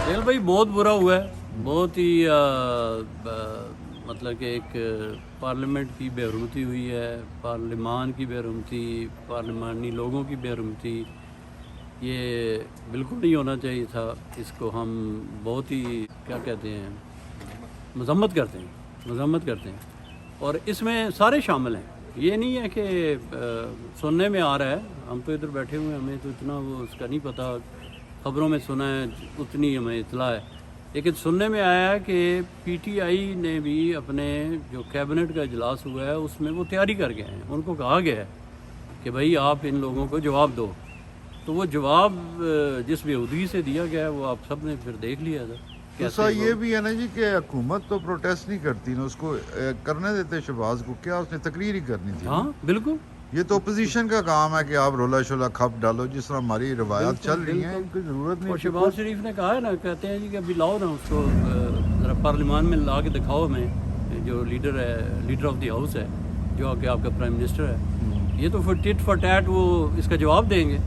Jail भाई बहुत बुरा हुआ है, बहुत ही मतलब कि एक पार्लियामेंट की बेहरमती हुई है, पार्लिमान की बेहरमती, पार्लिमानी लोगों की बेहरमती, ये बिल्कुल नहीं होना चाहिए था। इसको हम बहुत ही क्या कहते हैं, मजम्मत करते हैं और इसमें सारे शामिल हैं। ये नहीं है कि सुनने में आ रहा है, हम तो इधर बैठे हुए हैं, हमें तो इतना वो उसका नहीं पता, ख़बरों में सुना है उतनी हमें इतला है, लेकिन सुनने में आया है कि पीटीआई ने भी अपने जो कैबिनेट का इजलास हुआ है उसमें वो तैयारी कर गए हैं। उनको कहा गया है कि भाई आप इन लोगों को जवाब दो, तो वो जवाब जिस बेहूदगी से दिया गया है वो आप सब ने फिर देख लिया था। ऐसा ये भी है ना जी कि हुकूमत तो प्रोटेस्ट नहीं करती ना, उसको करने देते शहबाज को, क्या उसने तकरीर ही करनी थी। हाँ बिल्कुल, ये तो अपोजिशन का काम है कि आप रोला शोला खप डालो, जिस तरह हमारी रवायत चल रही है, इनकी जरूरत नहीं। और शहबाज शरीफ ने कहा है ना, कहते हैं जी कि अभी लाओ ना उसको ज़रा पार्लियामान में ला के दिखाओ हमें, जो लीडर ऑफ द हाउस है, जो आके आपका प्राइम मिनिस्टर है, ये तो फिर टिट फॉर टैट वो इसका जवाब देंगे,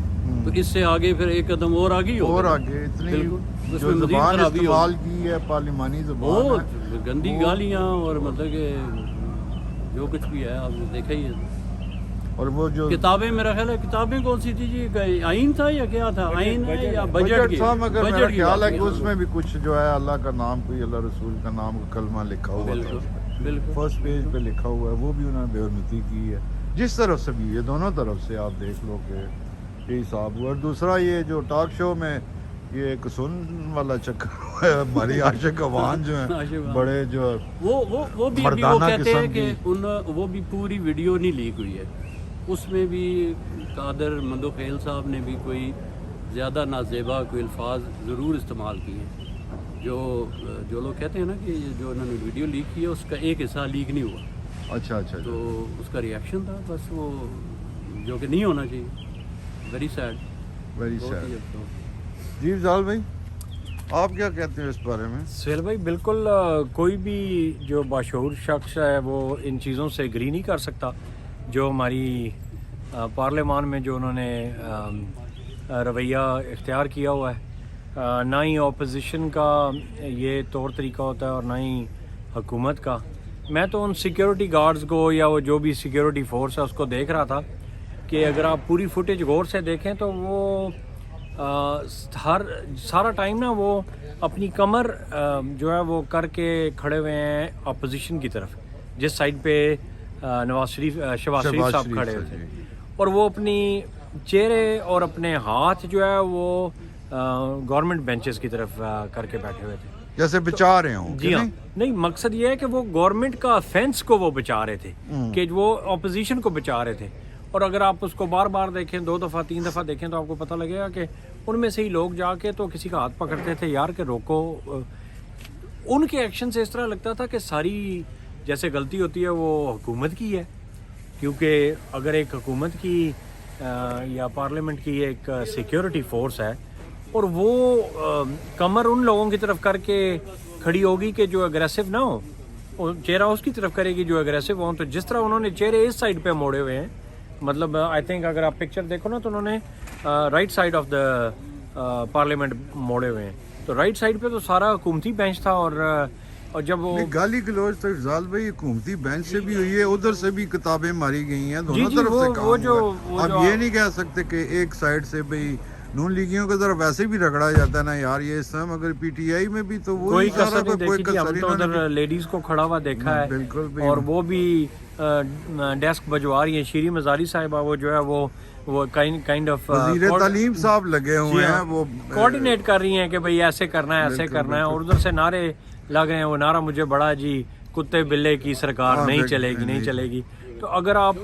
तो इससे आगे फिर एक कदम और आगे और आगे इतनी जो ज़बान इस्तेमाल की है पार्लिमानी ज़बान बहुत गंदी गालियाँ और मतलब कि जो कुछ भी है आपने देखा ही है। और वो जो किताबें, मेरा ख्याल है किताबें कौन सी थी जी, आइन था या क्या था, आइन है या बजट था, मगर मेरा ख्याल है कि उसमें भी कुछ जो है अल्लाह का नाम, कोई अल्लाह रसूल का नाम का कलमा लिखा हुआ था, बिल्कुल फर्स्ट पेज पे लिखा हुआ है, वो भी उन्होंने बेहरमती की है। जिस तरफ से भी, ये दोनों तरफ से आप देख लो कि यही साहब हुआ। और दूसरा ये जो टॉक शो में ये एक सुन वाला चक्कर हुआ है, हमारी आशिक अवान जो है बड़े जो वो भी वो कहते हैं कि वो भी पूरी वीडियो नहीं लीक हुई है, उसमें भी कादर मंदोखेल साहब ने भी कोई ज़्यादा नाजेबा कोई अल्फाज ज़रूर इस्तेमाल किए। जो लोग कहते हैं ना कि जो उन्होंने वीडियो लीक की है उसका एक हिस्सा लीक नहीं हुआ। अच्छा, तो उसका रिएक्शन था बस वो, जो कि नहीं होना चाहिए। Very sad, very sad. जी अफजाल भाई, आप क्या कहते हैं इस बारे में? सुहेल भाई बिल्कुल, कोई भी जो बाशऊर शख्स है वो इन चीज़ों से एग्री नहीं कर सकता जो हमारी पार्लियामान में जो उन्होंने रवैया इख्तियार किया हुआ है। ना ही अपोजिशन का ये तौर तरीका होता है और ना ही हुकूमत का। मैं तो उन सिक्योरिटी गार्ड्स को या वो जो भी सिक्योरिटी फोर्स है उसको देख रहा था कि अगर आप पूरी फुटेज गौर से देखें तो वो सारा टाइम ना वो अपनी कमर जो है वो करके खड़े हुए हैं अपोजिशन की तरफ, जिस साइड पे शहबाज शरीफ साहब खड़े हुए थे, और वो अपनी चेहरे और अपने हाथ जो है वो गवर्नमेंट बेंचेस की तरफ करके बैठे हुए थे, जैसे बचा रहे हों। जी हाँ, नहीं मकसद ये है कि वो गवर्नमेंट का ऑफेंस को वो बचा रहे थे, कि वो अपोजिशन को बचा रहे थे। और अगर आप उसको बार बार देखें, 2 दफ़ा 3 दफ़ा देखें, तो आपको पता लगेगा कि उनमें से ही लोग जाके तो किसी का हाथ पकड़ते थे यार कि रोको। उनके एक्शन से इस तरह लगता था कि सारी जैसे गलती होती है वो हुकूमत की है, क्योंकि अगर एक हुकूमत की या पार्लियामेंट की एक सिक्योरिटी फोर्स है और वो कमर उन लोगों की तरफ करके खड़ी होगी कि जो अग्रेसिव ना हो, और चेहरा उसकी तरफ करेगी जो अग्रेसिव हो, तो जिस तरह उन्होंने चेहरे इस साइड पे मोड़े हुए हैं, मतलब आई थिंक अगर आप पिक्चर देखो ना तो उन्होंने right side of the parliament मोड़े हुए हैं, तो राइट साइड पे तो सारा हुकूमती बेंच था। और जब वो गाली गलौज तो इफजाल भाई हुकूमती बेंच से भी हुई है, उधर से भी किताबें मारी गई हैं, दोनों तरफ से काम हुआ। अब ये नहीं कह सकते कि एक साइड से भाई नून लीगियों की तरफ वैसे भी रगड़ा जाता है ना यार, ये इस समय अगर पीटीआई में भी तो वो कोई कसर नहीं देखी, हम तो उधर लेडीज को खड़ा हुआ देखा है, बिल्कुल भी। और वो भी डेस्क बजवा रही है, शीरी मजारी साहिबा, वो जो है वो काइंड ऑफ वज़ीर तालीम साहब लगे हुए हैं, वो कोऑर्डिनेट कर रही हैं कि भाई ऐसे करना है, ऐसे करना है, और उधर से नारे लग रहे हैं। वो नारा मुझे बड़ा जी, कुत्ते बिल्ले की सरकार नहीं चलेगी। तो अगर आप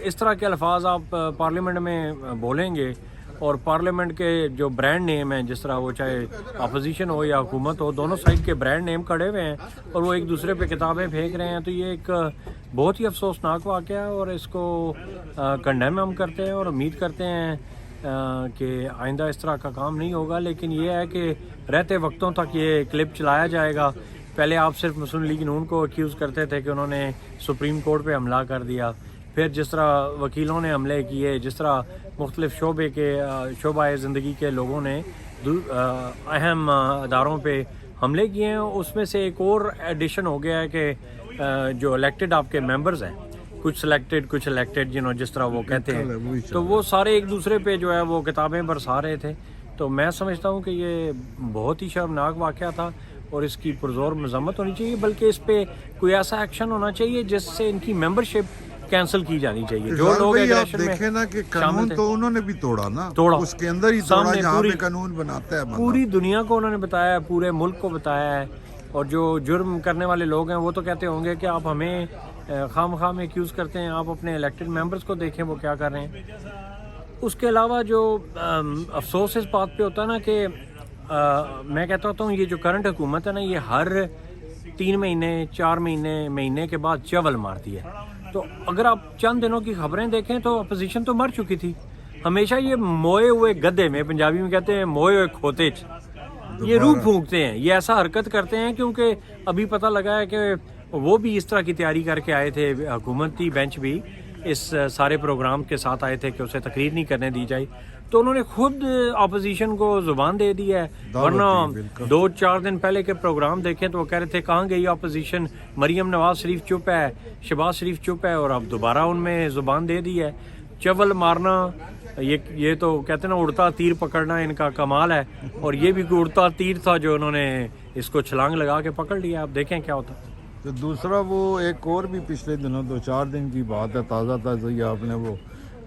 इस तरह के अल्फाज आप पार्लियामेंट में बोलेंगे, और पार्लियामेंट के जो ब्रांड नेम हैं, जिस तरह वो चाहे अपोजिशन हो या हुकूमत हो, दोनों साइड के ब्रांड नेम खड़े हुए हैं और वो एक दूसरे पे किताबें फेंक रहे हैं, तो ये एक बहुत ही अफसोसनाक वाक़या है, और इसको कंडेम हम करते हैं और उम्मीद करते हैं कि आइंदा इस तरह का काम नहीं होगा। लेकिन ये है कि रहते वक्तों तक ये क्लिप चलाया जाएगा। पहले आप सिर्फ मुस्लिम लीग नून को एक्यूज़ करते थे कि उन्होंने सुप्रीम कोर्ट पे हमला कर दिया, پھر جس طرح وکیلوں نے حملے کیے, جس طرح مختلف شعبۂ زندگی کے لوگوں نے اہم اداروں پہ حملے کیے ہیں, اس میں سے ایک اور ایڈیشن ہو گیا ہے کہ جو الیکٹڈ آپ کے ممبرز ہیں, کچھ سلیکٹڈ کچھ الیکٹڈ, جس طرح وہ کہتے ہیں, تو وہ سارے ایک دوسرے پہ جو ہے وہ کتابیں برسا رہے تھے. تو میں سمجھتا ہوں کہ یہ بہت ہی شرمناک واقعہ تھا اور اس کی پرزور مذمت ہونی چاہیے, بلکہ اس پہ کوئی ایسا ایکشن ہونا چاہیے جس سے ان کی ممبرشپ کینسل کی جانی چاہیے. جو لوگ آپ دیکھیں نا کہ قانون تو انہوں نے بھی توڑا نا, اس کے اندر ہی توڑا جہاں پہ قانون بناتا ہے. پوری دنیا کو انہوں نے بتایا ہے, پورے ملک کو بتایا ہے, اور جو جرم کرنے والے لوگ ہیں وہ تو کہتے ہوں گے کہ آپ ہمیں خام خام ایکیوز کرتے ہیں, آپ اپنے الیکٹڈ ممبرز کو دیکھیں وہ کیا کر رہے ہیں. اس کے علاوہ جو افسوس اس بات پہ ہوتا ہے نا کہ میں کہتا ہوتا ہوں یہ جو کرنٹ حکومت ہے نا, یہ ہر 3 مہینے 4 مہینے کے بعد چول مارتی ہے. تو اگر آپ چند دنوں کی خبریں دیکھیں تو اپوزیشن تو مر چکی تھی. ہمیشہ یہ موئے ہوئے گدے میں, پنجابی میں کہتے ہیں موئے ہوئے کھوتے, یہ روح پھونکتے ہیں, یہ ایسا حرکت کرتے ہیں کیونکہ ابھی پتہ لگا ہے کہ وہ بھی اس طرح کی تیاری کر کے آئے تھے, حکومتی بینچ بھی اس سارے پروگرام کے ساتھ آئے تھے کہ اسے تقریر نہیں کرنے دی جائے. تو انہوں نے خود اپوزیشن کو زبان دے دی ہے, ورنہ 2-4 دن پہلے کے پروگرام دیکھیں تو وہ کہہ رہے تھے کہاں گئی اپوزیشن, مریم نواز شریف چپ ہے, شہباز شریف چپ ہے, اور اب دوبارہ ان میں زبان دے دی ہے. چول مارنا, یہ تو کہتے ہیں نا اڑتا تیر پکڑنا ان کا کمال ہے, اور یہ بھی اڑتا تیر تھا جو انہوں نے اس کو چھلانگ لگا کے پکڑ لیا. آپ دیکھیں کیا ہوتا. تو دوسرا وہ ایک اور بھی پچھلے دنوں 2-4 دن کی بات ہے, تازہ آپ نے وہ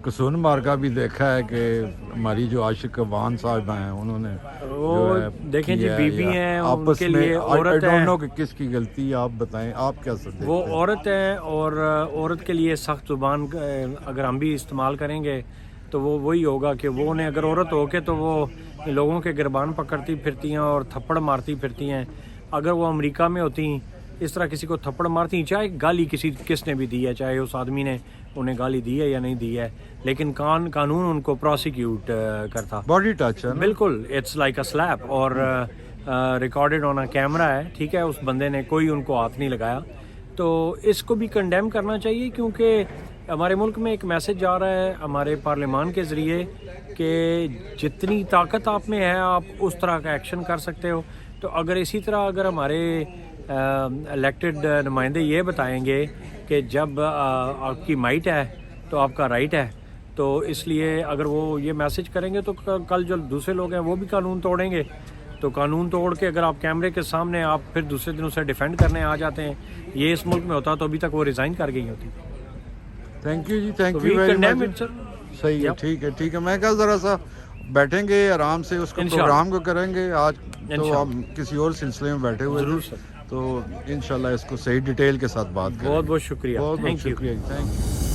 قصون مارکا بھی دیکھا ہے کہ ہماری جو عاشق وان صاحب ہیں انہوں نے وہ دیکھیں جی بی بی ہیں, ان کے لیے عورت ہے, کہ کس کی غلطی ہے, آپ بتائیں آپ کیا سمجھتے ہیں؟ وہ عورت ہے, اور عورت کے لیے سخت زبان اگر ہم بھی استعمال کریں گے تو وہ وہی ہوگا کہ وہ انہیں اگر عورت ہو کے تو وہ لوگوں کے گربان پکڑتی پھرتی ہیں اور تھپڑ مارتی پھرتی ہیں. اگر وہ امریکہ میں ہوتی اس طرح کسی کو تھپڑ مارتی ہیں, چاہے گالی کس نے بھی دی ہے, چاہے اس آدمی نے انہیں گالی دی ہے یا نہیں دی ہے, لیکن قانون ان کو پروسیکیوٹ کرتا. باڈی ٹچ ہے بالکل, اٹس لائک اے سلیپ, اور ریکارڈڈ آن کیمرہ ہے, ٹھیک ہے, اس بندے نے کوئی ان کو ہاتھ نہیں لگایا. تو اس کو بھی کنڈیم کرنا چاہیے, کیونکہ ہمارے ملک میں ایک میسج جا رہا ہے ہمارے پارلیمان کے ذریعے کہ جتنی طاقت آپ میں ہے آپ اس طرح کا ایکشن کر سکتے ہو. تو اگر اسی طرح اگر ہمارے الیکٹڈ نمائندے یہ بتائیں گے کہ جب آپ کی مائٹ ہے تو آپ کا رائٹ ہے, تو اس لیے اگر وہ یہ میسج کریں گے تو کل جو دوسرے لوگ ہیں وہ بھی قانون توڑیں گے. تو قانون توڑ کے اگر آپ کیمرے کے سامنے آپ پھر دوسرے دن اسے ڈیفینڈ کرنے آ جاتے ہیں, یہ اس ملک میں ہوتا تو ابھی تک وہ ریزائن کر گئی ہوتی. تھینک یو جی, تھینک یو ویری مچ. صحیح ہے, ٹھیک ہے. میں کل ذرا سا بیٹھیں گے آرام سے, اس کو پروگرام کو کریں گے. آج تو ہم کسی اور سلسلے میں بیٹھے ہوئے ضرور سر, تو انشاءاللہ اس کو صحیح ڈیٹیل کے ساتھ بات کریں. بہت بہت شکریہ. بہت شکریہ. Thank you.